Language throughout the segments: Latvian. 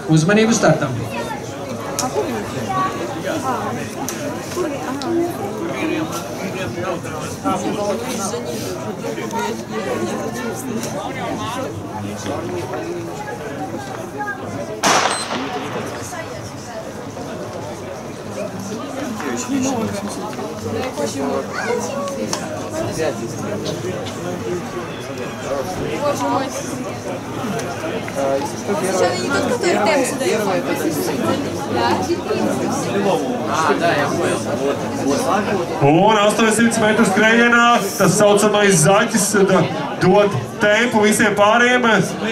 Uzmanību startam! Боже мой. Сейчас не тот, который темп задает. Да, я понял. Un 800 metru skrējienā tas saucamais zaķis dod tempu visiem pārējiem.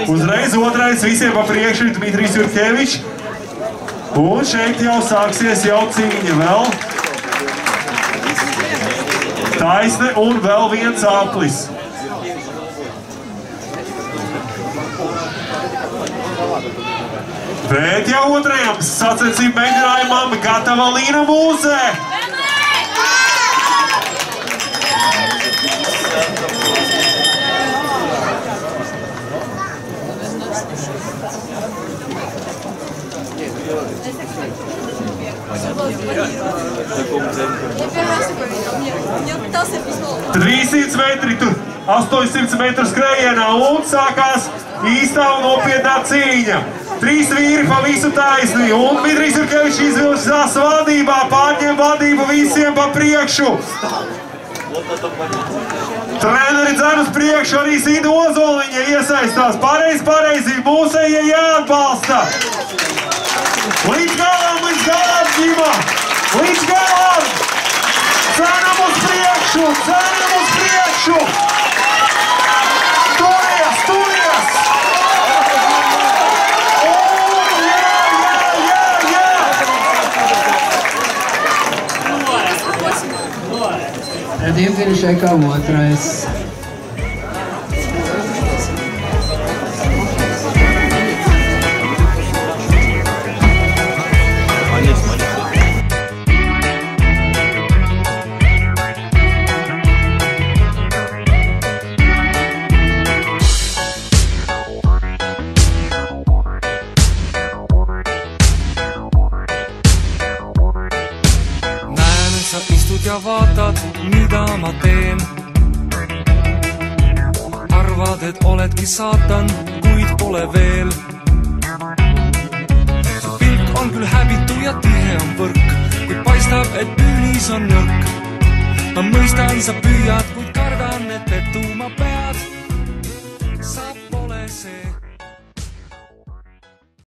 Uzreiz otrais visiem pa priekšu ir Dmitrijs Jurkevičs. Un šeit jau sāksies jau cīņa vēl. Taisne un vēl viens aplis. Bet jau otrajam sacensību mēģinājumam gatava Līna Mūze. Мне пытался письмо. 300 metri, 800 metru skrējienā un sākās īstā un nopietnā cīņa. 3 vīri pa visu taisni un Dmitrijs Jurkevičs izvilcās vadībā, pārņem vadību visiem pa priekšu. Treneri dzen uz priekšu, arī Sīda Ozoliņa iesaistās. Pareizi, mūsējie jāatbalsta. Līdz galam, ģima! Līdz galam! Cenam uz priekšu! Turies! Radim finišē kā otrais. Ja vaatad, mida ma teen. Arvad, et oledki saatan, kuid pole veel. Su pilk on küll häbitu ja tihe on võrk, kuid paistab, et püünis on nõrk. Ma mõistan, sa püüad, kuid kardan, et petuma pead.